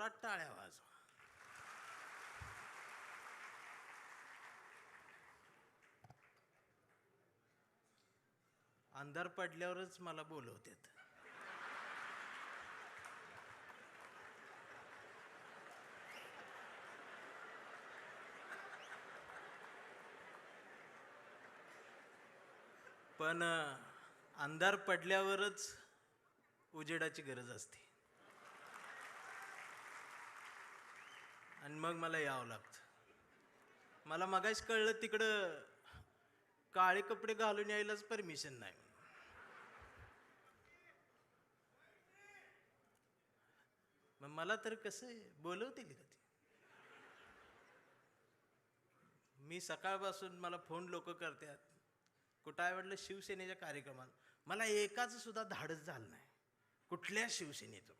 जोरात टाळ्या वाजवा. अंधार पडल्यावरच मला बोलवतात. पण अंधार पडल्यावरच उजेडाची गरज असते आणि मग मला यावं लागतं. मला मगाच कळलं तिकडं काळे कपडे घालून यायलाच परमिशन नाही. मग मला तर कसं बोलवतील का ते? मी सकाळपासून मला फोन लोक करतात, कुठं आहे म्हटलं शिवसेनेच्या कार्यक्रमात. मला एकाच सुद्धा धाडस झालं नाही कुठल्या शिवसेनेचं.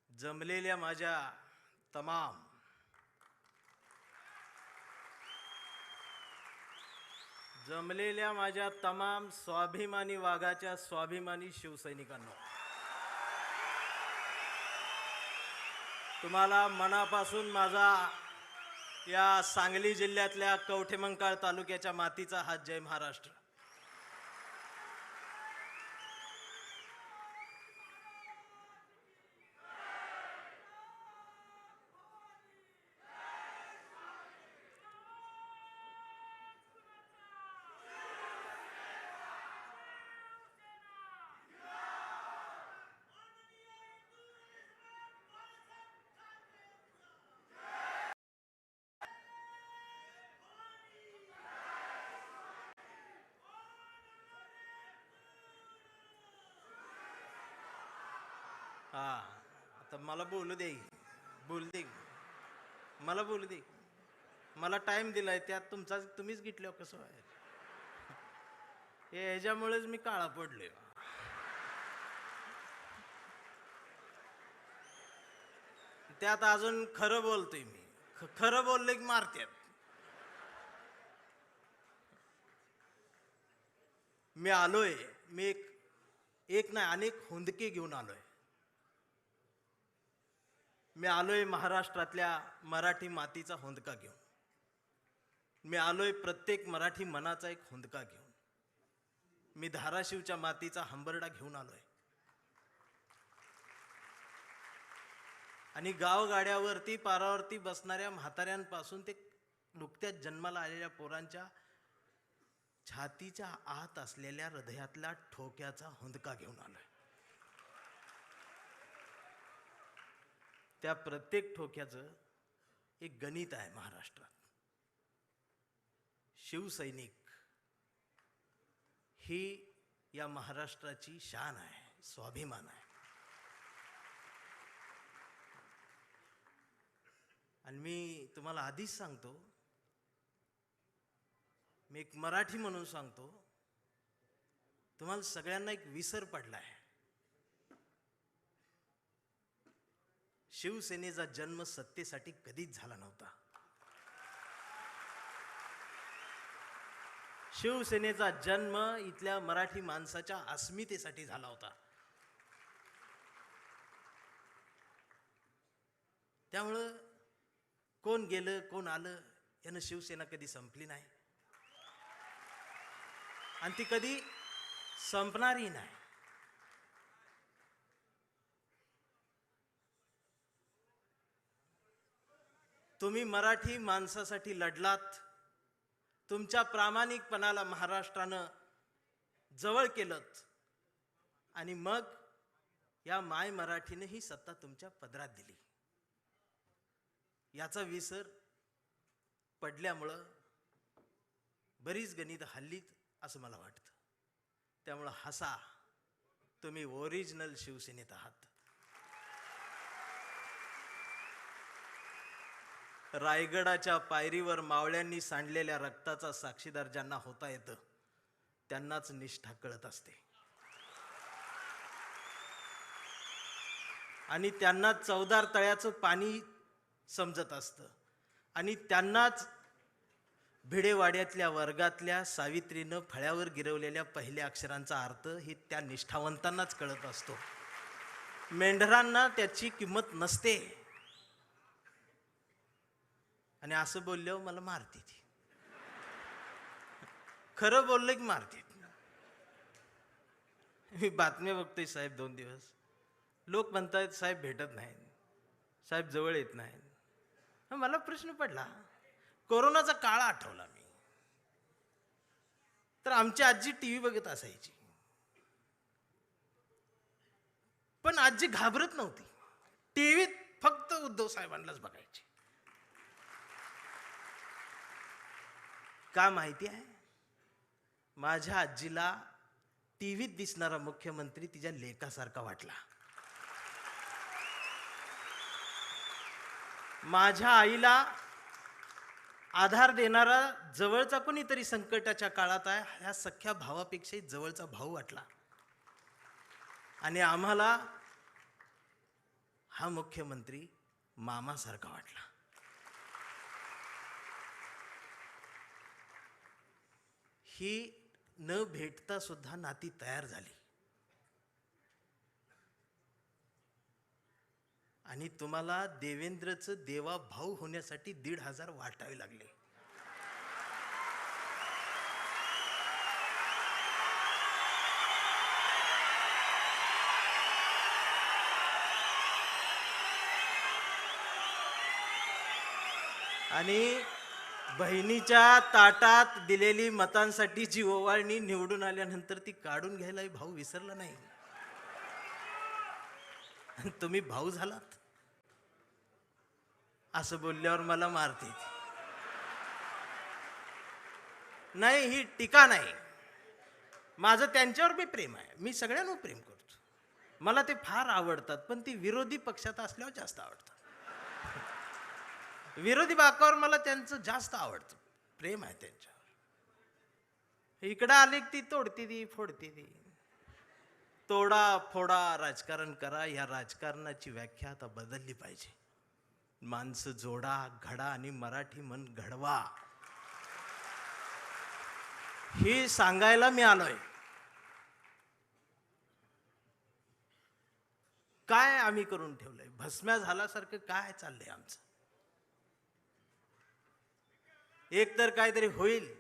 जमलेल्या माझ्या तमाम स्वाभिमानी वाघाच्या स्वाभिमानी शिवसैनिकांनो, तुम्हाला मनापासून माझा या सांगली जिल्ह्यातल्या कवठेमंकाळ तालुक्याच्या मातीचा हात जय महाराष्ट्र. हा, आता मला बोलू दे, मला बोलू दे. मला टाइम दिलाय, त्यात तुम्हीच गिटल्यावर कसं आहे? ह्याच्यामुळेच मी काळा पडले. त्यात अजून खरं बोलतोय मी. खरं बोलले की मारत्यात. मी आलोय, मी एक नाही अनेक हुंदके घेऊन आलोय. मी आलोय महाराष्ट्रातल्या मराठी मातीचा हुंदका घेऊन. मी आलोय प्रत्येक मराठी मनाचा एक हुंदका घेऊन. मी धाराशिवच्या मातीचा हंबरडा घेऊन आलोय. आणि गावगाड्यावरती पारावरती बसणाऱ्या म्हाताऱ्यांपासून ते नुकत्याच जन्माला आलेल्या पोरांच्या छातीच्या आत असलेल्या हृदयातल्या ठोक्याचा हुंदका घेऊन आलोय. त्या प्रत्येक ठोक्याचं एक गणित आहे महाराष्ट्रात. शिवसैनिक ही या महाराष्ट्राची शान आहे, स्वाभिमान आहे. आणि मी तुम्हाला आधीच सांगतो, मी एक मराठी म्हणून सांगतो, तुम्हाला सगळ्यांना एक विसर पडलाय. शिवसेनेचा जन्म सत्तेसाठी कधीच झाला नव्हता. शिवसेनेचा जन्म इथल्या मराठी माणसाच्या अस्मितेसाठी झाला होता. त्यामुळं कोण गेलं कोण आलं यानं शिवसेना कधी संपली नाही आणि ती कधी संपणारही नाही. तुम्ही मराठी माणसासाठी लढलात, तुमच्या प्रामाणिकपणाला महाराष्ट्रानं जवळ केलं आणि मग या माय मराठीने ही सत्ता तुमच्या पदरात दिली. याचा विसर पडल्यामुळं बरीच गणित हल्लीत असं मला वाटतं. त्यामुळं हसा, तुम्ही ओरिजिनल शिवसेनेत आहात. रायगडाच्या पायरीवर मावळ्यांनी सांडलेल्या रक्ताचा साक्षीदार ज्यांना होता येतं त्यांनाच निष्ठा कळत असते आणि त्यांना चवदार तळ्याचं पाणी समजत असतं आणि त्यांनाच भिडेवाड्यातल्या वर्गातल्या सावित्रीनं फळ्यावर गिरवलेल्या पहिल्या अक्षरांचा अर्थ ही त्या निष्ठावंतांनाच कळत असतो. मेंढरांना त्याची किंमत नसते. आणि असं बोलल्यावर मला मारते ती. खरं बोललं की मारते. मी बातम्या बघतोय साहेब 2 दिवस. लोक म्हणतायत साहेब भेटत नाहीत, साहेब जवळ येत नाहीत. मला प्रश्न पडला, कोरोनाचा काळ आठवला मी. तर आमची आजी टीव्ही बघत असायची, पण आजी घाबरत नव्हती. टीव्हीत फक्त उद्धव साहेबांनाच बघायची. का माहिती आहे? माझ्या आजीला टीव्हीत दिसणारा मुख्यमंत्री तिच्या लेकासारखा वाटला. माझ्या आईला आधार देणारा जवळचा कोणीतरी संकटाच्या काळात आहे ह्या सख्या भावापेक्षाही जवळचा भाऊ वाटला. आणि आम्हाला हा मुख्यमंत्री मामासारखा वाटला. ही न भेटता सुद्धा नाती तयार झाली. आणि तुम्हाला देवेंद्रचं देवा भाऊ होण्यासाठी 1,500 वाटावे लागले. आणि बहिणीच्या ताटात दिलेली मतांसाठी जी ओवाळणी निवडून आल्यानंतर ती काढून घ्यायलाही भाऊ विसरला नाही. तुम्ही भाऊ झालात असं बोलल्यावर मला मारते. नाही, ही टीका नाही. माझं त्यांच्यावर बी प्रेम आहे. मी सगळ्यांवर प्रेम करतो. मला ते फार आवडतात, पण ती विरोधी पक्षात असल्यावर जास्त आवडतात. विरोधी बाकावर मला त्यांचं जास्त आवडतं, प्रेम आहे त्यांच्यावर. इकडं आले ती तोडती ती फोडती ती. तोडा फोडा राजकारण करा. या राजकारणाची व्याख्या आता बदलली पाहिजे. माणसं जोडा, घडा आणि मराठी मन घडवा, हे सांगायला मी आलोय. काय आम्ही करून ठेवलंय? भस्म्या झाल्यासारखं काय चाललंय आमचं? एक तर काहीतरी होईल.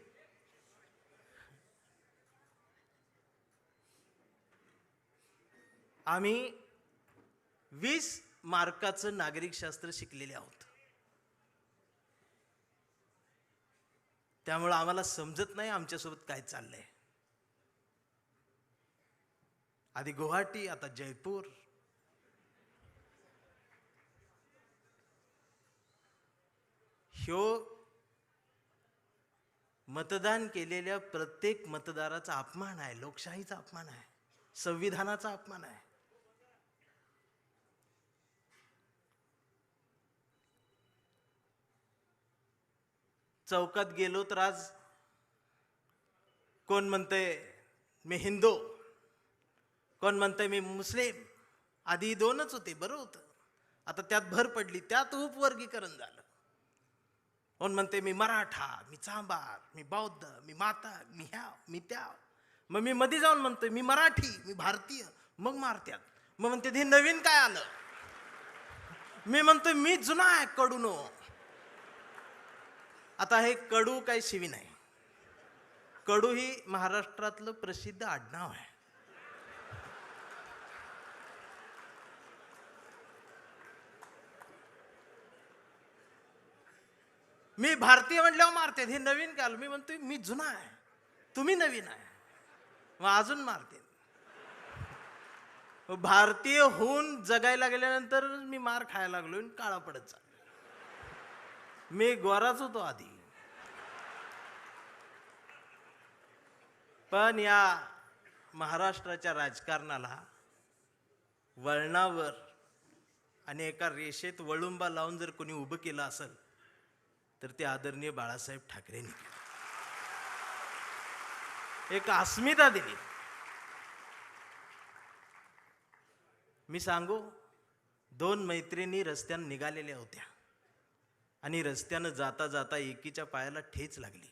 आम्ही 20 मार्काचं नागरिकशास्त्र शिकलेले आहोत. त्यामुळे आम्हाला समजत नाही आमच्यासोबत काय चाललंय. आधी गुवाहाटी, आता जयपूर. ह्यो मतदान केलेल्या प्रत्येक मतदाराचा अपमान आहे, लोकशाहीचा अपमान आहे, संविधानाचा अपमान आहे. चौकात गेलो तर आज कोण म्हणतंय मी हिंदू, कोण म्हणतंय मी मुस्लिम. आधी 2च होते, बरं होतं. आता त्यात भर पडली, त्यात उपवर्गीकरण झालं. कोण म्हणते मी मराठा, मी चांभार, मी बौद्ध, मी माता, मी ह्या, मी त्या. मग मी मध्ये जाऊन म्हणतोय मी मराठी, मी भारतीय. मग मारत्यात. मग म्हणते हे नवीन काय आलं? मी म्हणतोय मी जुना आहे, कडूनो. आता हे कडू काही शिवी नाही. कडू ही महाराष्ट्रातलं प्रसिद्ध आडनाव आहे. मी भारतीय म्हटल्यावर मारते. हे नवीन काय आलं? मी म्हणतोय मी जुना आहे, तुम्ही नवीन आहे, मग अजून मारते. भारतीय होऊन जगायला गेल्यानंतर मी मार खायला लागलो आणि काळा पडत चाललो. मी गोराच होतो आधी. पण या महाराष्ट्राच्या राजकारणाला वळणावर आणि एका रेषेत वळुंबा लावून जर कोणी उभं केलं असेल तर ते आदरणीय बाळासाहेब ठाकरेंनी एक अस्मिता दिली. मी सांगू, 2 मैत्रिणी रस्त्यानं निघालेल्या होत्या आणि रस्त्यानं जाता जाता एकीच्या पायाला ठेच लागली.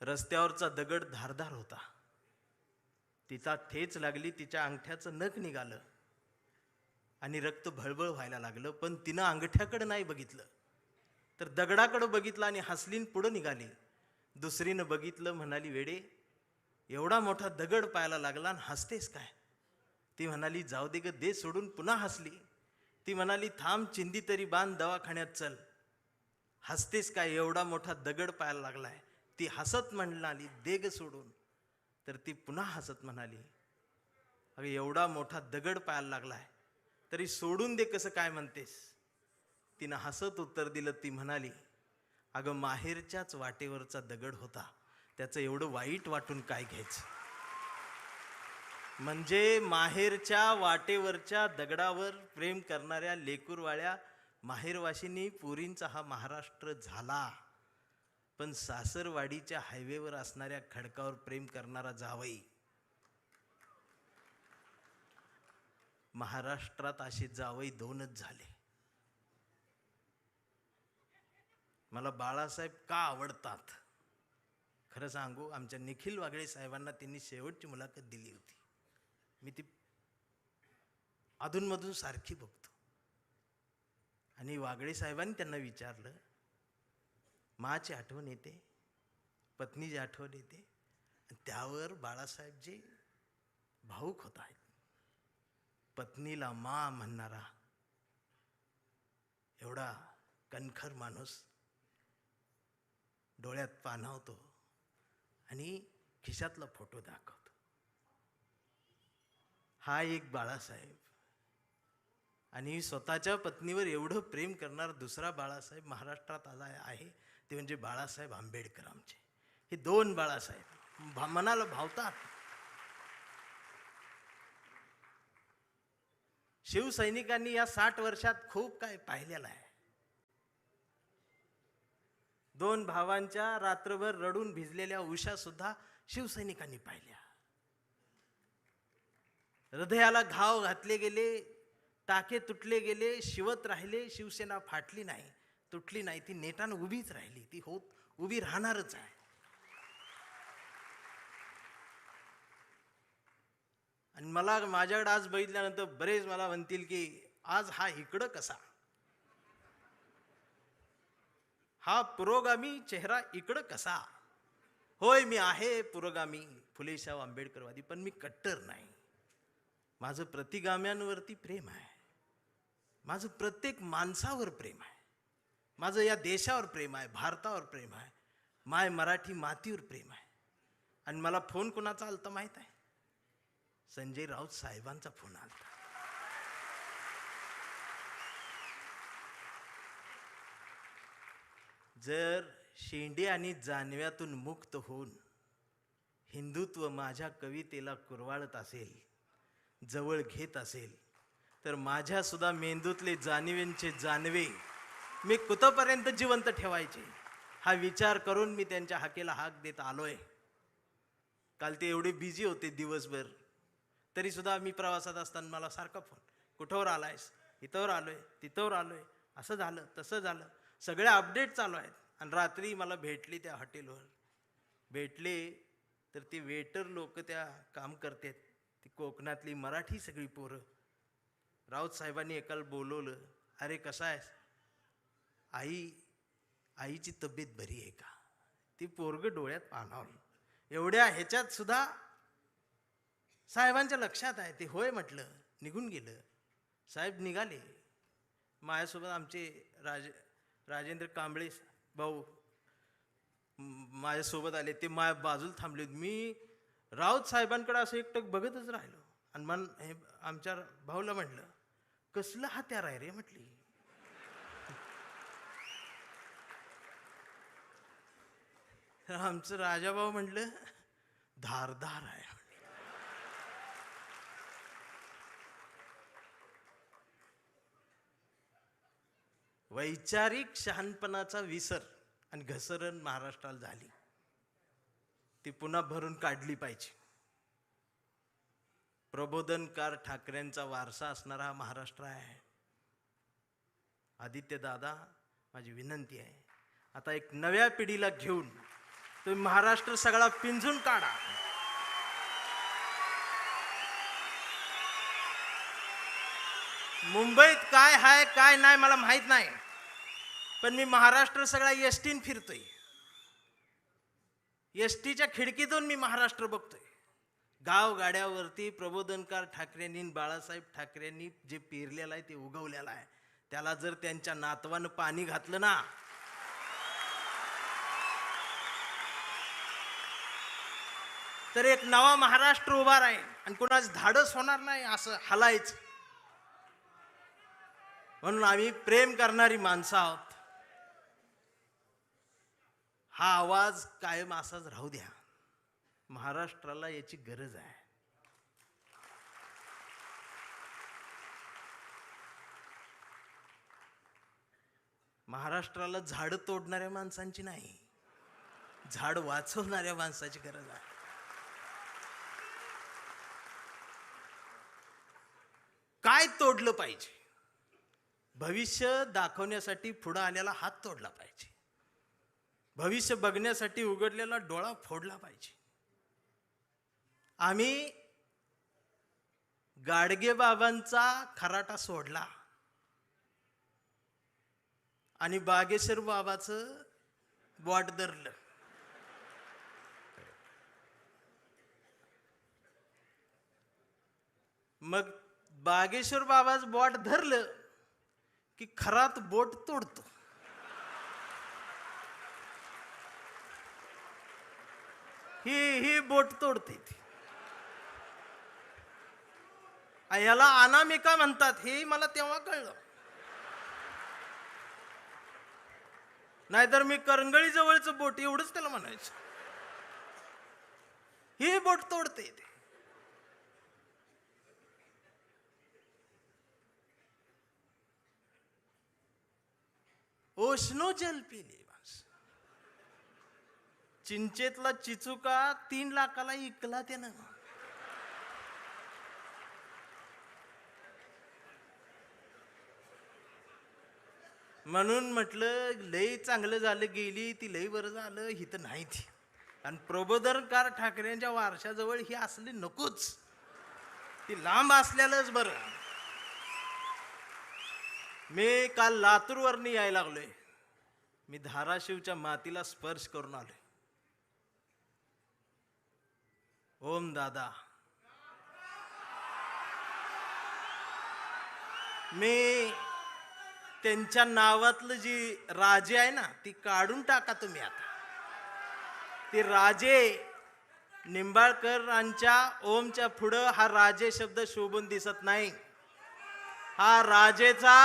रस्त्यावरचा दगड धारदार होता. तिचा ठेच लागली, तिच्या अंगठ्याचं नख निघालं आणि रक्त भळभळ व्हायला लागलं. पण तिनं अंगठ्याकडे नाही बघितलं, तर दगडाकडे बघितलं आणि हसलीन पुढं निघाली. दुसरीनं बघितलं, म्हणाली, वेडे, एवढा मोठा दगड पायाला लागला आणि हसतेस काय? ती म्हणाली, जाऊ दे ग, दे सोडून. पुन्हा हसली. ती म्हणाली, थांब, चिंदी तरी बांध, दवाखान्यात चल. हसतेस काय? एवढा मोठा दगड पायाला लागलाय. ती हसत म्हणाली, दे ग सोडून. तर ती पुन्हा हसत म्हणाली, अगं एवढा मोठा दगड पायाला लागलाय तरी सोडून दे कसं काय म्हणतेस? तिनं हसत उत्तर दिलं. ती म्हणाली, अगं माहेरच्याच वाटेवरचा दगड होता, त्याचं एवढं वाईट वाटून काय घ्यायचं? म्हणजे माहेरच्या वाटेवरच्या दगडावर प्रेम करणाऱ्या लेकूरवाळ्या माहेरवाशिनी पुरींचा हा महाराष्ट्र झाला. पण सासरवाडीच्या हायवेवर असणाऱ्या खडकावर प्रेम करणारा जावई, महाराष्ट्रात असे जावई दोनच झाले. मला बाळासाहेब का आवडतात खरं सांगू, आमच्या निखिल वागळे साहेबांना त्यांनी शेवटची मुलाखत दिली होती. मी ती अधूनमधून सारखी बघतो. आणि वागळे साहेबांनी त्यांना विचारलं, माची आठवण येते, पत्नीची आठवण येते? त्यावर बाळासाहेबजी भाऊक होत आहेत. पत्नीला मा म्हणणारा एवढा कणखर माणूस डोळ्यात पाणावतो आणि खिशातला फोटो दाखवतो. हा एक बाळासाहेब. आणि स्वतःच्या पत्नीवर एवढं प्रेम करणारा दुसरा बाळासाहेब महाराष्ट्रात आला आहे, ते म्हणजे बाळासाहेब आंबेडकर. आमचे हे दोन बाळासाहेब मनाला भावतात. शिवसैनिकांनी या 60 वर्षात खूप काय पाहिलेलं आहे. दोन भावांच्या रात्रभर रडून भिजलेल्या उषा सुद्धा शिवसैनिकांनी पाहिल्या. हृदयाला घाव घातले गेले, टाके तुटले गेले, शिवत राहिले. शिवसेना फाटली नाही, तुटली नाही, ती नेटानं उभीच राहिली. ती उभी राहणारच आहे. आणि मला माझ्याकडे आज बघितल्यानंतर बरेच मला म्हणतील की आज हा इकडं कसा, हा पुरोगामी चेहरा इकडं कसा? होय, मी आहे पुरोगामी, फुलेशाह आंबेडकरवादी, पण मी कट्टर नाही. माझं प्रतिगाम्यांवरती प्रेम आहे, माझं प्रत्येक माणसावर प्रेम आहे, माझं या देशावर प्रेम आहे, भारतावर प्रेम आहे, माय मराठी मातीवर प्रेम आहे. आणि मला फोन कोणाचा आलता माहीत आहे? संजय राऊत साहेबांचा फोन आलता. जर शेंडे आणि जानव्यातून मुक्त होऊन हिंदुत्व माझ्या कवितेला कुरवाळत असेल, जवळ घेत असेल, तर माझ्या सुद्धा मेंदूतले जाणवेंचे जानवे मी कुठपर्यंत जिवंत ठेवायचे हा विचार करून मी त्यांच्या हाकेला हाक देत आलोय. काल ते एवढे बिझी होते दिवसभर, तरी सुद्धा मी प्रवासात असताना मला सारखा फोन, कुठवर आलायस? इथवर आलोय, तिथवर आलोय, असं झालं, तसं झालं, सगळे अपडेट चालू आहेत. आणि रात्री मला भेटली त्या हॉटेलवर. भेटले तर ती वेटर लोक त्या काम करतात, ती कोकणातली मराठी सगळी पोरं. राऊत साहेबांनी एकाला बोलवलं, अरे कसा आहेस? आईची तब्येत बरी आहे का? ती पोरग डोळ्यात पाणावलं. एवढ्या ह्याच्यात सुद्धा साहेबांच्या लक्षात आहे. ते होय म्हटलं, निघून गेलं. साहेब निघाले. माझ्यासोबत आमचे राजेंद्र कांबळे भाऊ माझ्यासोबत आले. ते माझ्या बाजूला थांबले. मी राऊत साहेबांकडे असं एकटक बघतच राहिलो. आणि हे आमच्या भाऊला म्हटलं, कसलं हत्यार आहे रे म्हटली. आमचं राजाभाऊ म्हटलं, धारदार आहे. वैचारिक शहाणपणाचा विसर आणि घसरण महाराष्ट्राला झाली, ती पुन्हा भरून काढली पाहिजे. प्रबोधनकार ठाकरेंचा वारसा असणारा हा महाराष्ट्र आहे. आदित्य दादा, माझी विनंती आहे, आता एक नव्या पिढीला घेऊन तुम्ही महाराष्ट्र सगळा पिंजून काढा. मुंबईत काय आहे काय नाही मला माहित नाही, पण मी महाराष्ट्र सगळा एसटीन फिरतोय. एसटीच्या खिडकीतून मी महाराष्ट्र बघतोय. गाव गाड्यावरती प्रबोधनकार ठाकरेंनी, बाळासाहेब ठाकरेंनी जे पेरलेलं आहे ते उगवलेलं आहे. त्याला जर त्यांच्या नातवानं पाणी घातलं ना, तर एक नवा महाराष्ट्र उभा राहील आणि कुणाच धाडस होणार नाही असं हलायचं. म्हणून आम्ही प्रेम करणारी माणसं आहोत. हा आवाज कायम असाच राहू द्या. महाराष्ट्राला याची गरज आहे. महाराष्ट्राला झाड तोडणाऱ्या माणसांची नाही, झाड वाचवणाऱ्या माणसाची गरज आहे. काय तोडलं पाहिजे? भविष्य दाखवण्यासाठी पुढे आलेला हात तोडला पाहिजे. भविष्य बघण्यासाठी उघडलेला डोळा फोडला पाहिजे. आम्ही गाडगे बाबांचा खराटा सोडला आणि बागेश्वर बाबाचं बोट धरलं. मग बागेश्वर बाबाचं बोट धरलं की खरात बोट तोडतो. ही बोट तोडते ती. याला अनामिका म्हणतात हे मला तेव्हा कळलं. नाहीतर मी करंगळी जवळचं बोट एवढंच त्याला म्हणायचं. ही बोट तोडते ते. ओशनो जल पिले. चिंचेतला चिचुका 3 लाखाला इकला त्यानं. म्हणून म्हटलं लय चांगलं झालं गेली ती, लय बरं झालं हिथं नाही ती. आणि प्रबोधनकार ठाकरेंच्या वारशाजवळ ही असली नकोच, ती लांब असलेलंच बरं. मी काल लातूरवरनं यायला लागलोय. मी धाराशिवच्या मातीला स्पर्श करून आलोय. ओम दादा, मी त्यांच्या नावातलं जी राजे आहे ना ती काढून टाका तुम्ही आता. ती राजे निंबाळकरांच्या ओमच्या पुढं हा राजे शब्द शोभून दिसत नाही. हा राजेचा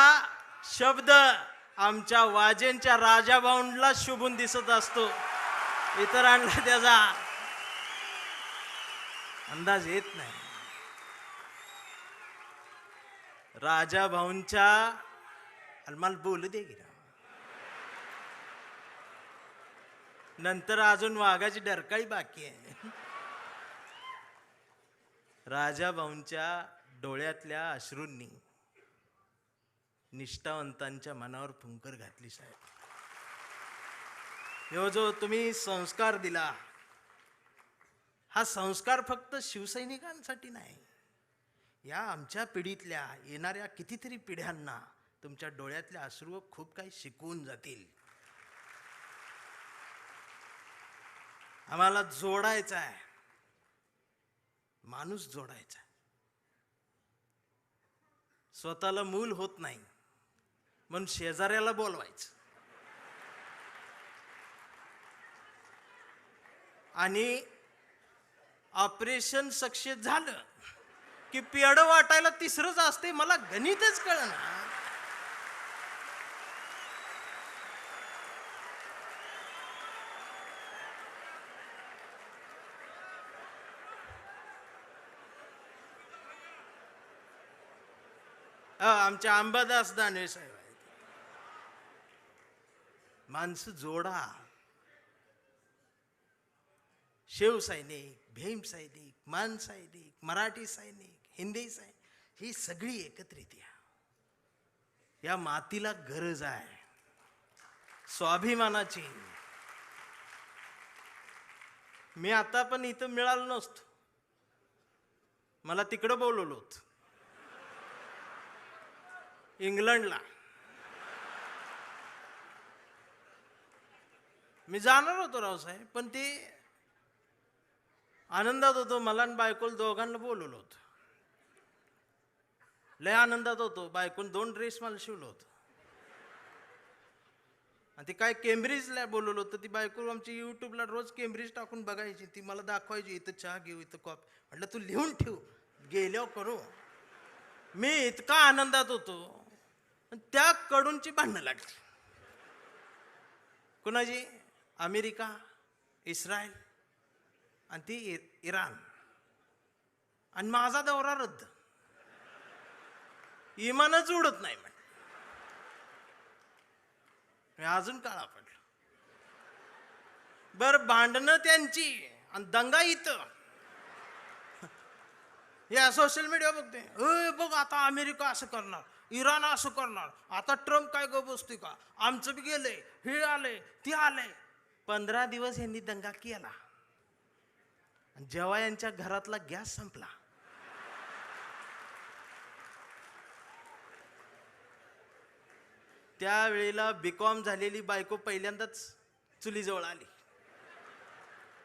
शब्द आमच्या वाजेंच्या राजाभाऊंला शोभून दिसत असतो. इतरांना त्याचा अंदाज येत नाही. राजा भाऊंच्या, मला बोलू दे की नंतर अजून वाघाची डरकाळी बाकी आहे. राजा भाऊंच्या डोळ्यातल्या अश्रूंनी निष्ठावंतांच्या मनावर फुंकर घातली. साहेब, ह्यो जो तुम्ही संस्कार दिला, हा संस्कार फक्त शिवसैनिकांसाठी नाही, या आमच्या पिढीतल्या येणाऱ्या कितीतरी पिढ्यांना तुमच्या डोळ्यातले अश्रू खूप काही शिकवून जातील. आम्हाला जोडायचा आहे, माणूस जोडायचा आहे. स्वतःला मूल होत नाही म्हणून शेजाऱ्याला बोलवायचं आणि ऑपरेशन सक्सेस झालं की पेड वाटायला तिसरंच असते. मला गणितच कळना. आमच्या अंबादास दानवे साहेब आहेत. माणसं जोडा. शिवसैनिक, भीम सैनिक, मान सैनिक, मराठी सैनिक, हिंदी सैनिक, ही सगळी एकत्रित या मातीला गरज आहे स्वाभिमानाची. मी आता पण इथं मिळालो नसतो, मला तिकडं बोलवलं होतं इंग्लंडला. मी जाणार होतो रावसाहेब, पण ते आनंदात होतो, मला आणि बायकोला दोघांना बोलवलं होतं. लय आनंदात होतो, बायकोन 2 ड्रेस मला शिवलं होतं. आणि ती काय केम्ब्रिजला बोलवलं होतं. ती बायको आमची यूट्यूबला रोज केम्ब्रिज टाकून बघायची, ती मला दाखवायची, इथं चहा घेऊ, इथं कॉफी. म्हटलं तू लिहून ठेव, गेल्यावर करू. मी इतका आनंदात होतो, त्या कडूनची भांडणं लागली. कुणाची? अमेरिका, इस्रायल आणि ती इराण. आणि माझा दौरा रद्द, इमानच उडत नाही. मी अजून काळा पडलो. बर, भांडणं त्यांची आणि दंगा इथं. या सोशल मीडिया बघते, बघ आता अमेरिका असं करणार, इराण असं करणार, आता ट्रम्प काय गप बसतोय का, आमचं बी गेलंय, हे आलंय ते आलंय. 15 दिवस यांनी दंगा केला. जेव्हा यांच्या घरातला गॅस संपला, त्यावेळेला बीकॉम झालेली बायको पहिल्यांदाच चुलीजवळ आली.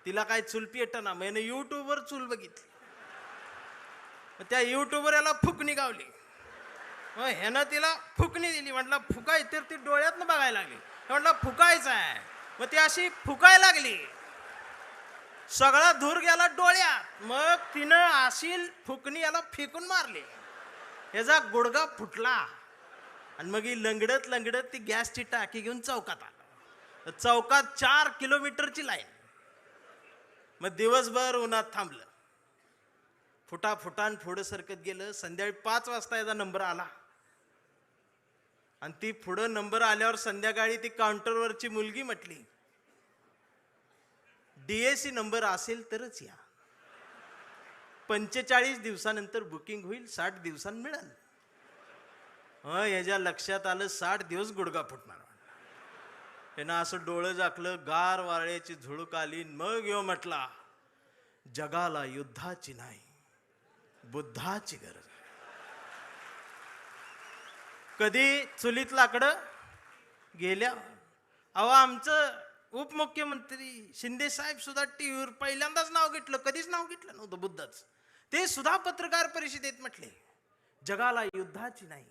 तिला काय चूल पेटना, मैंने युट्यूबवर चूल बघितली. त्या युट्यूबवर याला फुकणी गावली, ह्यानं तिला फुकणी दिली. म्हटलं फुकाय, तर ती डोळ्यातनं बघायला लागली. म्हटलं फुकायचं आहे, मग ती अशी फुकायला लागली, सगळा धूर गेला डोळ्यात. मग तिनं अशी फुकणी याला फेकून मारली, याचा गुडगा फुटला. आणि मग ही लंगडत लंगडत ती गॅसची टाकी घेऊन चौकात आला. चौकात 4 किलोमीटरची लाईन. मग दिवसभर उन्हात थांबलं, फुटाफुटान पुढं सरकत गेलं. संध्याकाळी 5 वाजता याचा नंबर आला. आणि ती पुढं नंबर आल्यावर संध्याकाळी ती काउंटरवरची मुलगी म्हटली, DAC नंबर असेल तरच या, 45 दिवसानंतर बुकिंग होईल, 60 दिवसांनी मिळेल. याच्या लक्षात आलं 60 दिवस गुडगा फुटणार. त्यानं असं डोळं झाकलं, गार वाऱ्याची झुळूक आली. मग यो म्हटला, जगाला युद्धाची नाही, बुद्धाची गरज. कधी चुलीत लाकडं गेल्या. अहो, आमचं उपमुख्यमंत्री शिंदे साहेब सुद्धा टीव्हीवर पहिल्यांदाच नाव घेतलं, कधीच नाव घेतलं नव्हतं बुद्धाचं. ते सुद्धा पत्रकार परिषदेत म्हटले, जगाला युद्धाची नाही,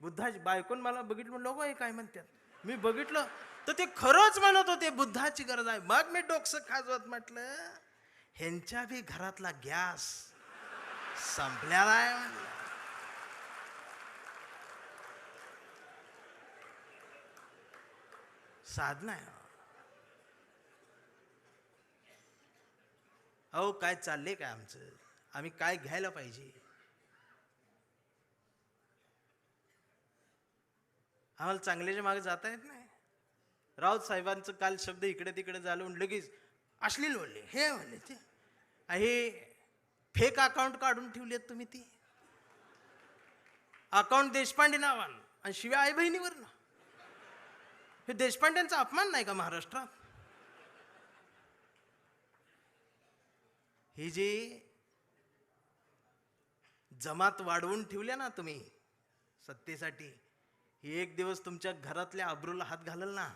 बुद्धाची. बायकोन मला बघितलं, म्हणलं हे काय म्हणतात. मी बघितलं तर ते खरंच म्हणत होते, बुद्धाची गरज आहे. मग मी डोकसं खाजवत म्हटलं, ह्यांच्या बी घरातला गॅस संपलेला आहे म्हणलं. साधना आहे. अहो, काय चाललंय काय आमचं, आम्ही काय घ्यायला पाहिजे. आम्हाला चांगल्याच्या मागे जाता येत नाही. राऊत साहेबांचं काल शब्द इकडे तिकडे झालं, लगेच अश्लील बोलले, हे म्हणले ते. हे फेक अकाउंट काढून ठेवलेत तुम्ही. ती अकाउंट देशपांडे नावानं आणि शिवाय आई बहिणीवर ना. हे देशपांड्यांचा अपमान नाही का महाराष्ट्रात? ही जी जमात वाढवून ठेवल्या ना तुम्ही सत्तेसाठी, ही एक दिवस तुमच्या घरातल्या अब्रूला हात घालल ना,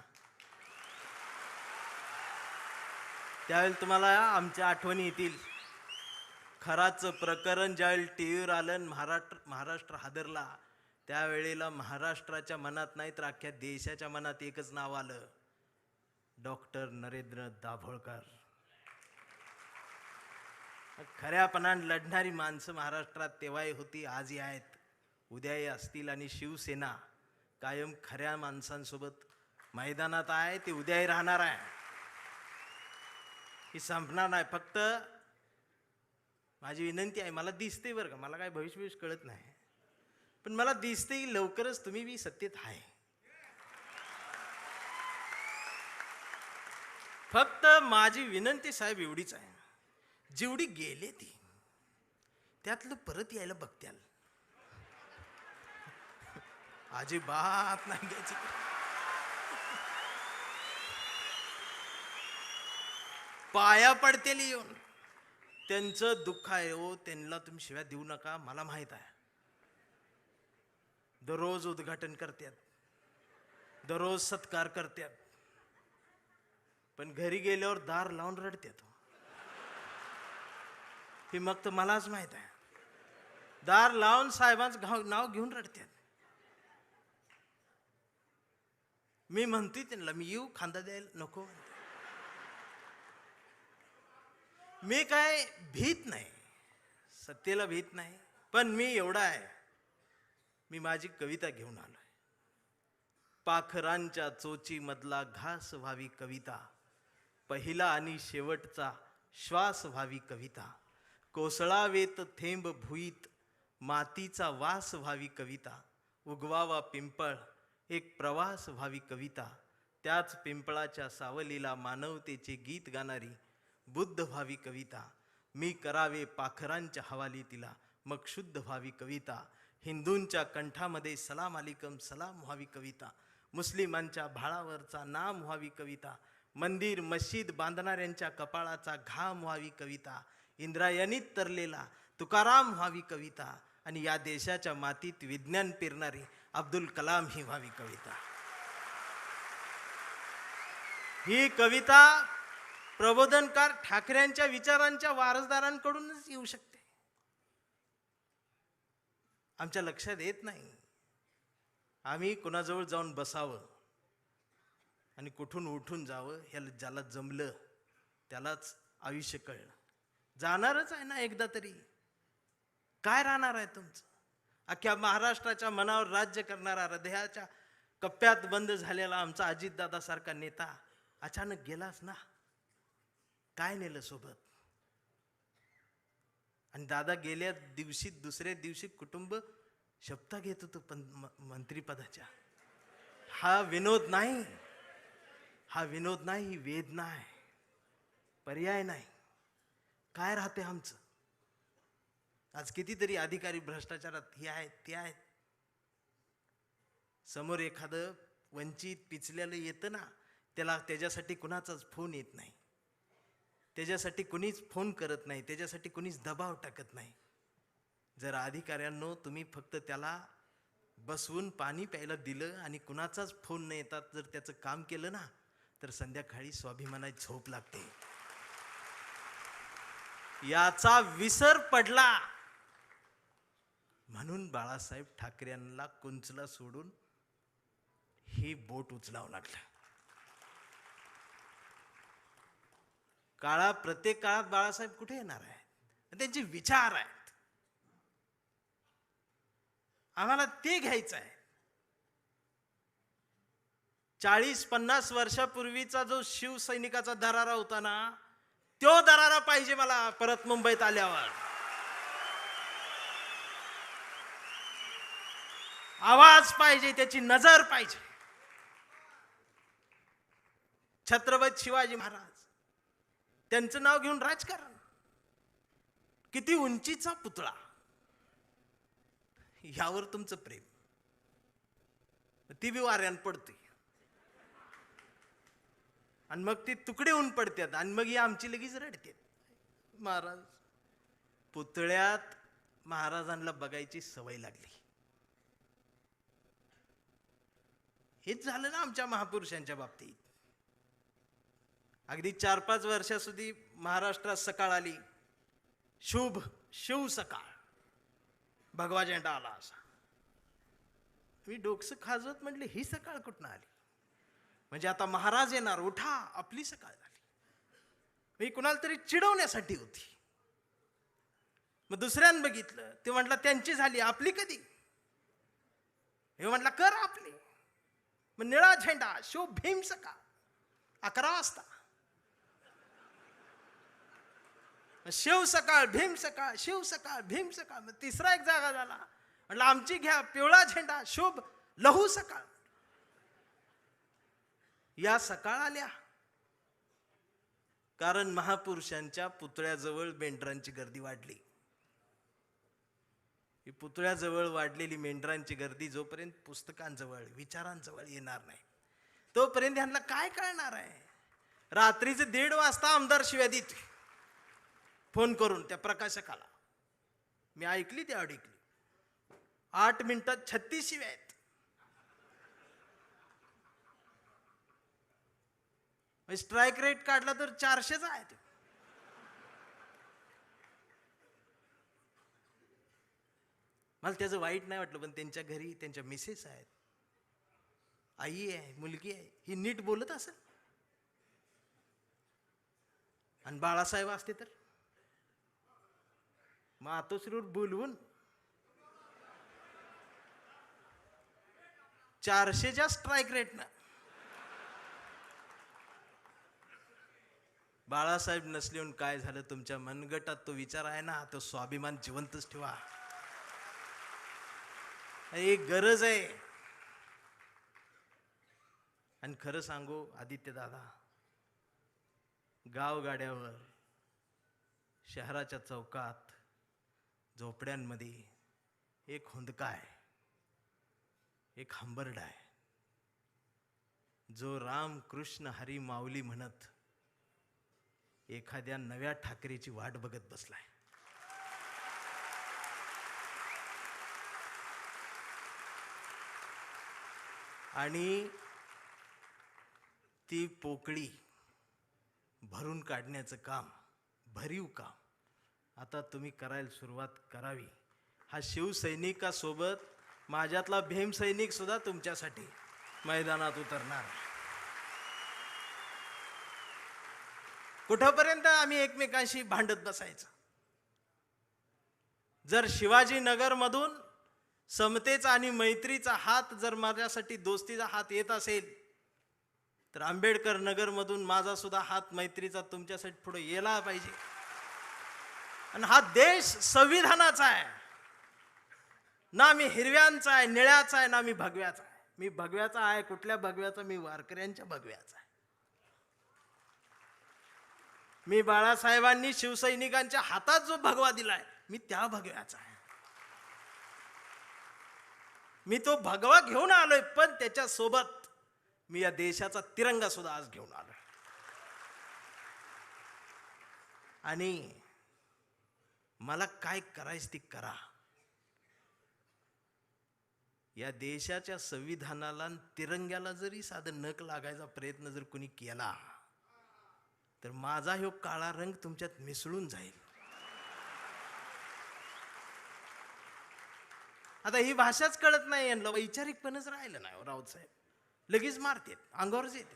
त्यावेळेला तुम्हाला आमच्या आठवणी येतील. खराचं प्रकरण ज्यावेळी टीव्हीवर आलं, महाराष्ट्र हादरला, त्यावेळेला महाराष्ट्राच्या मनात नाही तर अख्ख्या देशाच्या मनात एकच नाव आलं, डॉक्टर नरेंद्र दाभोळकर. खऱ्यापणाने लढणारी माणसं महाराष्ट्रात तेव्हाही होती, आजही आहेत, उद्याही असतील. आणि शिवसेना कायम खऱ्या माणसांसोबत मैदानात आहे, ती उद्याही राहणार आहे, ही संपणार नाही. फक्त माझी विनंती आहे, मला दिसते बरं का, मला काय भविष्य कळत नाही, पण मला दिसते की लवकरच तुम्ही बी सत्तेत आहे. फक्त माझी विनंती साहेब एवढीच आहे, जेवढी गेले ती त्यातलं परत यायला बघत्याल, अजिबात नाही घ्यायची. पाया पडतेल येऊन. त्यांचं दुःख आहे हो, त्यांना तुम्ही शिव्या देऊ नका, मला माहित आहे. दररोज उद्घाटन करतात, दररोज सत्कार करतात, पण घरी गेल्यावर दार लावून रडतात. हे मग तर मलाच माहित आहे. दार लावून साहेबांचं नाव घेऊन रडतात. मी म्हणतोय त्यांना, मी येऊ खांदा द्यायला नको. मी काय भीत नाही, सत्तेला भीत नाही, पण मी एवढा आहे, मी माझी कविता घेऊन आलोय. पाखरांच्या चोची मधला घास व्हावी कविता, पहिला आणि शेवटचा श्वास व्हावी कविता, कोसळावेत थेंब भुईत मातीचा वास व्हावी कविता, उगवावा पिंपळ एक प्रवास व्हावी कविता, त्याच पिंपळाच्या सावलीला मानवतेचे गीत गाणारी बुद्ध व्हावी कविता, मी करावे पाखरांच्या हवाली तिला मग शुद्ध व्हावी कविता, हिंदूंच्या कंठामध्ये सलाम अलिकम सलाम व्हावी कविता, मुस्लिमांच्या भाळावरचा नाम व्हावी कविता, मंदिर मशीद बांधणाऱ्यांच्या कपाळाचा घाम व्हावी कविता, इंद्रायणीत तरलेला तुकाराम व्हावी कविता, आणि या देशाच्या मातीत विज्ञान पेरणारी अब्दुल कलाम ही व्हावी कविता. ही कविता प्रबोधनकार ठाकरेंच्या विचारांच्या वारसदारांकडूनच येऊ शकते. आमच्या लक्षात येत नाही. आम्ही कुणाजवळ जाऊन बसावं आणि कुठून उठून जावं, ह्याला ज्याला जमलं त्यालाच आयुष्य कळलं. जाणारच आहे ना एकदा तरी. काय राहणार आहे तुमचं? अख्ख्या महाराष्ट्राच्या मनावर राज्य करणारा, हृदयाच्या कप्प्यात बंद झालेला आमचा अजितदादा सारखा नेता अचानक गेलाच ना. काय नेलं सोबत? आणि दादा गेल्या दिवशी दुसऱ्या दिवशी कुटुंब शपथा घेत होतं पण मंत्रीपदाच्या. हा विनोद नाही, हा विनोद नाही, ही वेदना आहे, पर्याय नाही. काय राहते आमचं? आज कितीतरी अधिकारी भ्रष्टाचारात हे आहेत ते आहेत. समोर एखादं वंचित पिचलेलं येतं ना, त्याच्यासाठी कुणाचाच फोन येत नाही, त्याच्यासाठी कुणीच फोन करत नाही, त्याच्यासाठी कुणीच दबाव टाकत नाही. जर अधिकाऱ्यांनो तुम्ही फक्त त्याला बसवून पाणी प्यायला दिलं आणि कुणाचाच फोन न येतात जर त्याचं काम केलं ना, तर संध्याकाळी स्वाभिमानाची झोप लागते. याचा विसर पडला म्हणून बाळासाहेब ठाकरेंना कुंचला सोडून ही बोट उचलावं लागलं. प्रत्येक काळात बाळासाहेब कुठे येणार आहेत? त्यांचे विचार आहेत, आम्हाला ते घ्यायचं आहे. 40-50 वर्षापूर्वीचा जो शिवसैनिकाचा दरारा होता ना, तो दरारा पाहिजे मला परत मुंबईत आल्यावर. आवाज पाहिजे, त्याची नजर पाहिजे. छत्रपती शिवाजी महाराज, त्यांचं नाव घेऊन राजकारण. किती उंचीचा पुतळा, यावर तुमचं प्रेम. ती बी वाऱ्यान पडते आणि मग ती तुकडे होऊन पडतात आणि मग ही आमची लगेच रडते. महाराज, पुतळ्यात महाराजांना बघायची सवय लागली. हेच झालं ना आमच्या महापुरुषांच्या बाबतीत. अगदी 4-5 वर्षाસુધી महाराष्ट्रात सकाळ आली, शुभ शिव सकाळ, भगवा झेंडा आला असा. मी डोकसं खाजवत म्हटले, ही सकाळ कुठनं आली? म्हणजे आता महाराज येणार, उठा, आपली सकाळ झाली. मी कुणाला तरी चिडवण्यासाठी होती. मग दुसऱ्यानं बघितलं, ते म्हटलं त्यांची झाली, आपली कधी? हे म्हटलं कर आपली. मग निळा झेंडा, शिव भीम सकाळ, 11 वाजता. शिव सकाळ, भीम सकाळ, शिव सकाळ, भीम सकाळ. मग तिसरा एक जागा झाला, म्हटलं आमची घ्या, पिवळा झेंडा, शुभ लहू सकाळ. या सकाळ आल्या कारण महापुरुषांच्या पुतळ्याजवळ मेंढरांची गर्दी वाढली. ही पुतळ्याजवळ वाढलेली मेंढरांची गर्दी जोपर्यंत पुस्तकांजवळ, विचारांजवळ येणार नाही, तोपर्यंत ह्यांना काय कळणार आहे? रात्रीचे 1:30 वाजता आमदार शिव्या देते फोन करून त्या प्रकाशकाला. मी ऐकली ती ऐकली. 8 मिनिटात 36 शिव्या आहेत. स्ट्राईक रेट काढला तर 400चा आहे ते. मला त्याचं वाईट नाही वाटलं, पण त्यांच्या घरी त्यांच्या मिसेस आहेत, आई आहे, मुलगी आहे, ही नीट बोलत असेल. आणि बाळासाहेब असते तर मातोश्रीवर बोलवून 400च्या स्ट्राईक रेटनं. बाळासाहेब नसले काय झालं, तुमच्या मनगटात तो विचार आहे ना, तो स्वाभिमान जिवंतच ठेवा. एक गरज आहे. आणि खरं सांगू आदित्य दादा, गावगाड्यावर, शहराच्या चौकात, झोपड्यांमध्ये एक हुंदका आहे, एक हंबरडा आहे, जो राम कृष्ण हरी माऊली म्हणत एखाद्या नव्या ठाकरेची वाट बघत बसलाय. आणि ती पोकळी भरून काढण्याचं काम, भरीव काम आता तुम्ही करायला सुरुवात करावी. हा शिवसैनिकासोबत माझ्यातला भीमसैनिक सुद्धा तुमच्यासाठी मैदानात उतरणार. कुठपर्यंत आम्ही एकमेकांशी भांडत बसायचं? जर शिवाजीनगरमधून समतेचा आणि मैत्रीचा हात, जर माझ्यासाठी दोस्तीचा हात येत असेल, तर आंबेडकर नगरमधून माझा सुद्धा हात मैत्रीचा तुमच्यासाठी पुढे यायला पाहिजे. आणि हा देश संविधानाचा आहे ना, मी हिरव्यांचा आहे, निळ्याचा आहे, ना मी भगव्याचा आहे. मी भगव्याचा आहे. कुठल्या भगव्याचा? मी वारकऱ्यांच्या भगव्याचा आहे. मी बाळासाहेबांनी शिवसैनिकांच्या हातात जो भगवा दिलाय, मी त्या भगव्याचा आहे. मी तो भगवा घेऊन आलोय, पण त्याच्या सोबत मी या देशाचा तिरंगा सुद्धा आज घेऊन आलोय. आणि मला काय करायचं ती करा. या देशाच्या संविधानाला, तिरंग्याला जरी साधं नख लागायचा प्रयत्न जर कोणी केला, तर माझा ह्यो काळा रंग तुमच्यात मिसळून जाईल. आता ही भाषाच कळत नाही यांना, वैचारिकपणच राहिलं नाही. राऊत साहेब लगेच मारतेत, अंगावरच येते,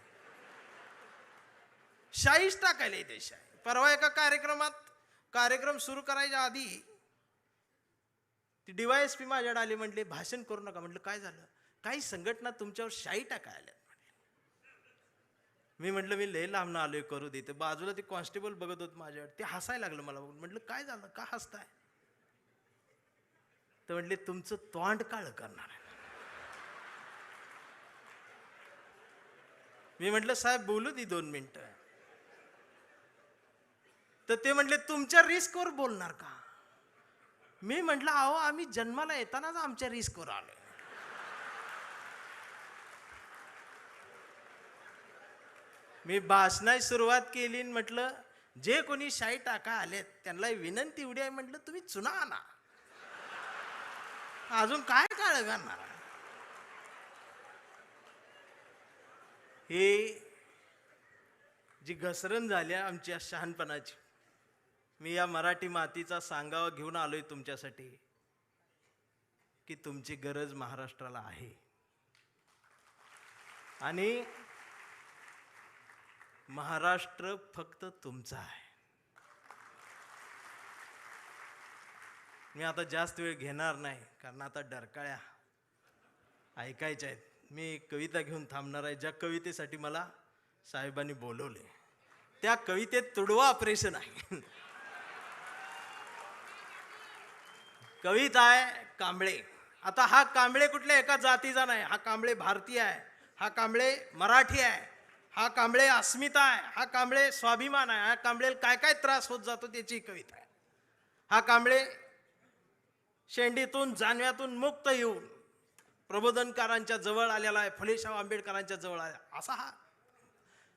शाईच टाकायला येते शाई. परवा एका कार्यक्रम सुरू करायच्या आधी ती DYSP माझ्याकडे आली, म्हटले भाषण करू नका. म्हटलं काय झालं? काही संघटना तुमच्यावर शाई टाकायला. मी म्हटलं मी लय लांबनं आलोय, करू देते. बाजूला ते कॉन्स्टेबल बघत होत माझ्यावर, ते हसायला लागलं मला बघून. म्हटलं काय झालं, का हसताय? तर म्हटले तुमचं तोंड काळ करणार आहे. मी म्हटलं साहेब बोलू दे 2 मिनिटं. तर ते म्हटले तुमच्या रिस्कवर बोलणार का? मी म्हटलं अहो आम्ही जन्माला येतानाच आमच्या रिस्कवर आलोय. मी भाषणाची सुरुवात केली, म्हटलं जे कोणी शाई टाका आलेत त्यांना विनंती एवढी आहे, म्हटलं तुम्ही चुना आणा, अजून काय काळ करणार. हे जी घसरण झाली आमच्या शहाणपणाची, मी या मराठी मातीचा सांगावा घेऊन आलोय तुमच्यासाठी की तुमची गरज महाराष्ट्राला आहे. आणि महाराष्ट्र फक्त तुमचा आहे. मी आता जास्त वेळ घेणार नाही, कारण आता डरकाळ्या ऐकायच्या आहेत. मी एक कविता घेऊन थांबणार आहे, ज्या कवितेसाठी मला साहेबांनी बोलवले. त्या कवितेत तुडवा ऑपरेशन आहे. कविता आहे कांबळे. आता हा कांबळे कुठल्या एका जातीचा नाही, हा कांबळे भारतीय आहे, हा कांबळे मराठी आहे, हा कांबळे अस्मिता आहे, हा कांबळे स्वाभिमान आहे, हा कांबळे काय काय त्रास होत जातो त्याची कविता आहे. हा कांबळे शेंडीतून जानव्यातून मुक्त येऊन प्रबोधनकारांच्या जवळ आलेला आहे, फुले शाहू आंबेडकरांच्या जवळ आला, असा हा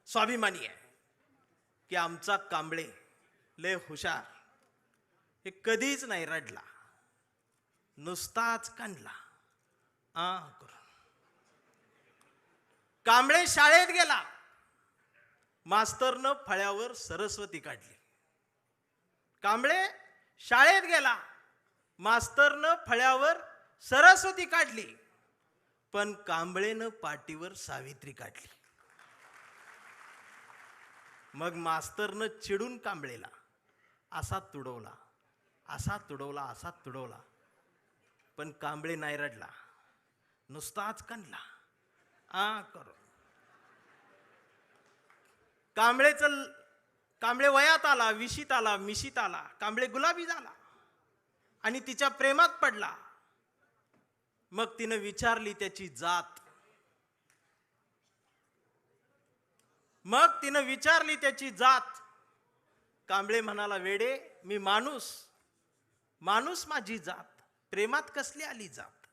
स्वाभिमानी आहे. की आमचा कांबळे लय हुशार, हे कधीच नाही रडला, नुसताच कांडला करून. कांबळे शाळेत गेला, मास्तरनं फळ्यावर सरस्वती काढली. कांबळे शाळेत गेला, मास्तरनं फळ्यावर सरस्वती काढली, पण कांबळेनं पाटीवर सावित्री काढली. मग मास्तरनं चिडून कांबळेला असा तुडवला, असा तुडवला, असा तुडवला, पण कांबळे नाही रडला, नुसताच कांडला करून. कांबळे वयात आला, विशीत आला, मिशीत आला, कांबळे गुलाबी झाला आणि तिच्या प्रेमात पडला. मग तिनं विचारली त्याची जात, कांबळे म्हणाला, वेडे मी माणूस, माणूस माझी जात, प्रेमात कसली आली जात.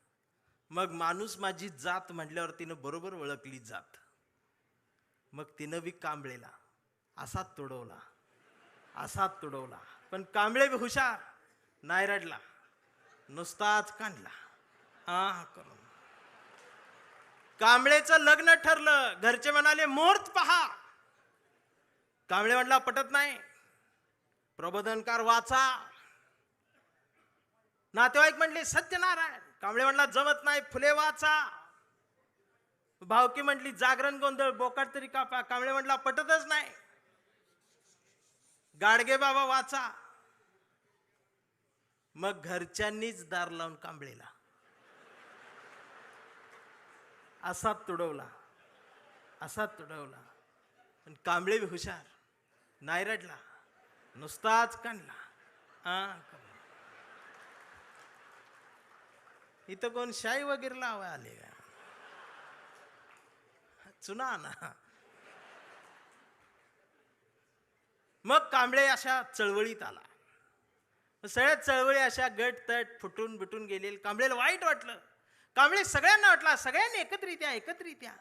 मग माणूस माझी जात म्हटल्यावर तिनं बरोबर ओळखली जात. मग तिनं बी कांबळेला असा तुडवला, असा तुडवला, पण कांबळे बी हुशार, नाही रडला, नुसताच कांडला करून. कांबळेचं लग्न ठरलं. घरचे म्हणाले मुहूर्त पहा. कांबळे म्हटला पटत नाही, प्रबोधनकार वाचा. नातेवाईक म्हणले सत्यनारायण. कांबळे म्हटला जमत नाही, फुले वाचा. भावकी म्हटली जागरण गोंधळ, बोकाट तरी कापा. कांबळे म्हटला पटतच नाही, गाडगे बाबा वाचा. मग घरच्यांनीच दार लावून कांबळेला असा तुडवला, असा तुडवला, पण कांबळे बी हुशार, नाही रडला, नुसताच कांडला. इथं कोण शाई वगैरे लावा आले का? चुना ना. मग कांबळे अशा चळवळीत आला. सगळ्या चळवळी अशा गट तट फुटून बिटून गेले. कांबळेला वाईट वाटलं. कांबळे सगळ्यांना वाटला, सगळ्यांनी एकत्रित या,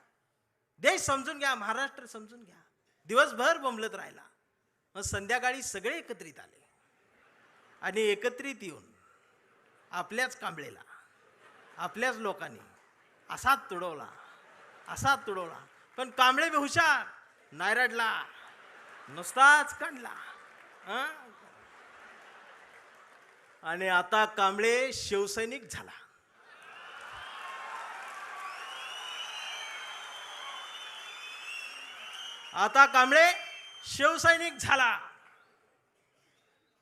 देश समजून घ्या, महाराष्ट्र समजून घ्या. दिवसभर बोंबलत राहिला. मग संध्याकाळी सगळे एकत्रित आले आणि एकत्रित येऊन आपल्याच कांबळेला, आपल्याच लोकांनी असा तुडवला, असा तुडवला, पण कांबळे बी हुशार, नाही रडला, नुसताच कांडला. आणि आता कांबळे शिवसैनिक झाला. आता कांबळे शिवसैनिक झाला,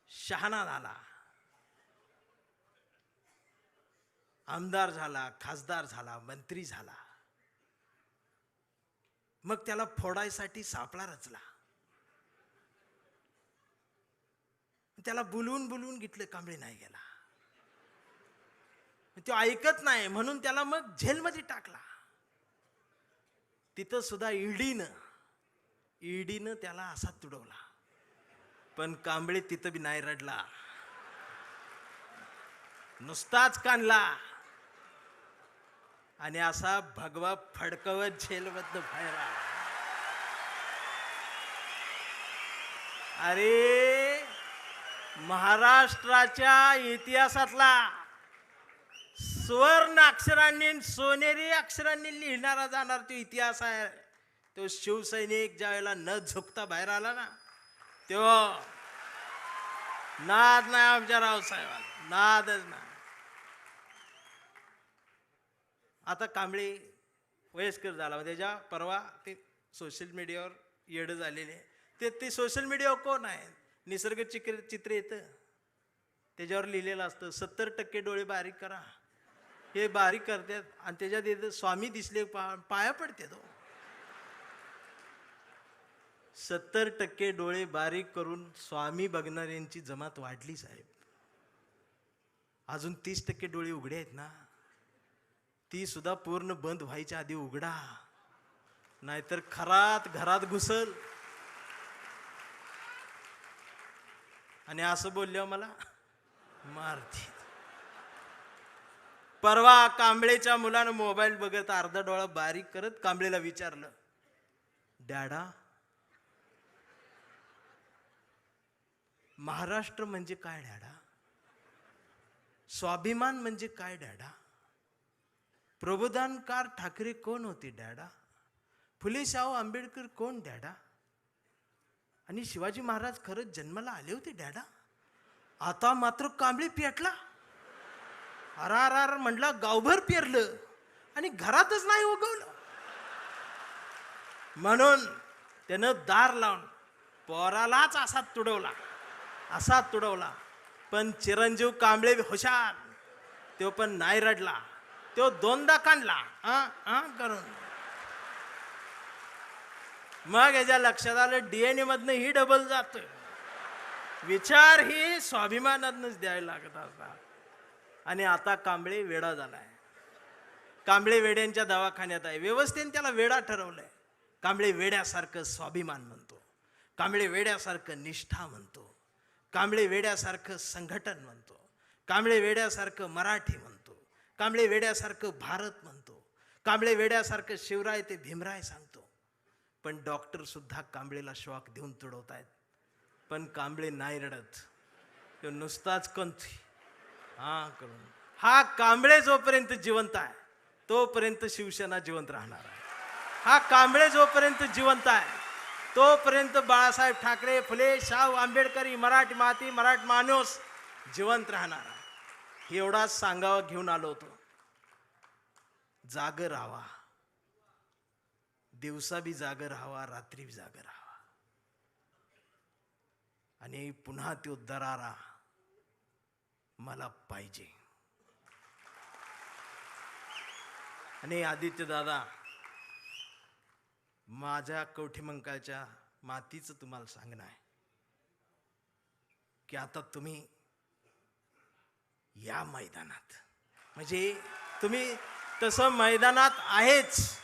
शहाणा झाला, आमदार झाला, खासदार झाला, मंत्री झाला. मग त्याला फोडायसाठी सापळा रचला. त्याला बोलवून बोलवून घेतलं, कांबळे नाही गेला. तो ऐकत नाही म्हणून त्याला मग जेलमध्ये टाकला. तिथं सुद्धा ईडीनं त्याला असा तुडवला, पण कांबळे तिथं बी नाही रडला, नुसताच कांडला आणि असा भगवा फडकवत जेलमधनं बाहेर आला. अरे महाराष्ट्राच्या इतिहासातला सुवर्ण अक्षरांनी, सोनेरी अक्षरांनी लिहिणारा जाणार तो इतिहास आहे. तो शिवसैनिक ज्या वेळेला न झुकता बाहेर आला ना, तेव्हा नाद नाही आमच्या रावसाहेबाला, नादच नाही. आता कांबळे वयस्कर झाला. त्याच्या परवा ते सोशल मीडियावर येडं झालेले. ते सोशल मीडियावर कोण आहे, निसर्ग चित्र येतं, त्याच्यावर लिहिलेलं असतं 70% डोळे बारीक करा. हे बारीक करतात आणि त्याच्यात येतं स्वामी दिसले पाया पडते. तो 70% डोळे बारीक करून स्वामी बघणाऱ्यांची जमात वाढली साहेब. अजून 30% डोळे उघडे आहेत ना, ती सुद्धा पूर्ण बंद व्हायच्या आधी उघडा, नाहीतर खरात घरात घुसल. आणि असं बोलल्यावर मला मारते. परवा कांबळेच्या मुलानं मोबाईल बघत अर्धा डोळा बारीक करत कांबळेला विचारलं, डॅडा महाराष्ट्र म्हणजे काय डॅडा? स्वाभिमान म्हणजे काय डॅडा? प्रबोधनकार ठाकरे कोण होते डॅडा? फुले शाहू आंबेडकर कोण डॅडा? आणि शिवाजी महाराज खरंच जन्माला आले होते डॅडा? आता मात्र कांबळे पेटला. अरार म्हटला गावभर पेरलं आणि घरातच नाही उगवलं. म्हणून त्यानं दार लावून पोरालाच असा तुडवला. पण चिरंजीव कांबळे हुशार, तो पण नाही रडला. तो दोनदा काढला करून. मग याच्या लक्षात आलं DNA मधनं ही डबल जातोय. विचार ही स्वाभिमानातनच द्यायला लागत असतात. आणि आता कांबळे वेडा झालाय. कांबळे वेड्यांच्या दवाखान्यात आहे. व्यवस्थेने त्याला वेडा ठरवलंय. कांबळे वेड्यासारखं स्वाभिमान म्हणतो, कांबळे वेड्यासारखं निष्ठा म्हणतो, कांबळे वेड्यासारखं संघटन म्हणतो, कांबळे वेड्यासारखं मराठी म्हणतो, कांबळे वेड्यासारखं भारत म्हणतो, कांबळे वेड्यासारखं शिवराय ते भीमराय सांगतो. पण डॉक्टर सुद्धा कांबळेला शॉक देऊन तुडवतायत. पण कांबळे नाही रडत. तो नुसताच कंथी करून. हा कांबळे जोपर्यंत जिवंत आहे तोपर्यंत शिवसेना जिवंत राहणार आहे. हा कांबळे जोपर्यंत जिवंत आहे तोपर्यंत बाळासाहेब ठाकरे, फुले शाहू आंबेडकरी, मराठी माती, मराठी माणूस जिवंत राहणार आहे. एवढाच सांगावं घेऊन आलो होतो. जागर राहावा, दिवसा बी जागर राहावा, रात्री बी जागर राहावा. आणि पुन्हा तो दरारा मला पाहिजे. आणि आदित्य दादा, माझ्या कवठीमंकाळच्या मातीचं तुम्हाला सांगणं आहे की आता तुम्ही या मैदानात, म्हणजे तुम्ही तसं मैदानात आहेच,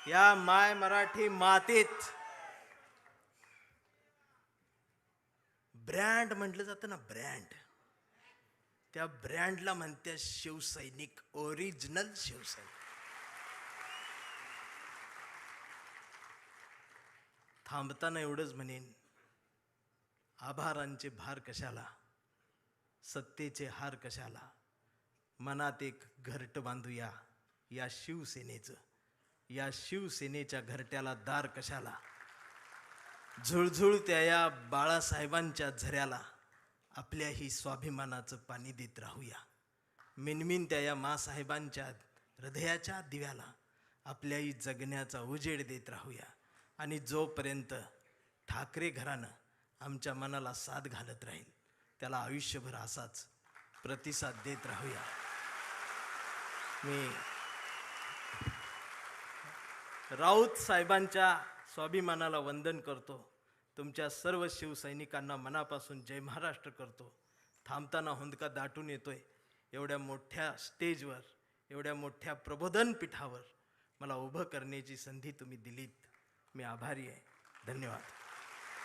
या माय मराठी मातीत ब्रँड म्हटलं जातं ना, ब्रँड. त्या ब्रँडला म्हणते शिवसैनिक, ओरिजिनल शिवसैनिक. थांबताना एवढंच म्हणेन, आभारांचे भार कशाला, सत्तेचे हार कशाला, मनात एक घरट बांधूया या शिवसेनेचं, या शिवसेनेच्या घरट्याला दार कशाला. झुळझुळत्या या बाळासाहेबांच्या झऱ्याला आपल्याही स्वाभिमानाचं पाणी देत राहूया. मिनमिनत्या या मासाहेबांच्या हृदयाच्या दिव्याला आपल्याही जगण्याचा उजेड देत राहूया. आणि जोपर्यंत ठाकरे घराणं आमच्या मनाला साथ घालत राहील त्याला आयुष्यभर असाच प्रतिसाद देत राहूया. मी राऊत साहेबांच्या स्वाभिमानाला वंदन करतो. तुमच्या सर्व शिवसैनिकांना मनापासून जय महाराष्ट्र करतो. थांबताना हुंदका दाटून येतोय. एवढ्या मोठ्या स्टेजवर, एवढ्या मोठ्या प्रबोधन पीठावर मला उभं करण्याची संधी तुम्ही दिलीत. मी आभारी आहे. धन्यवाद.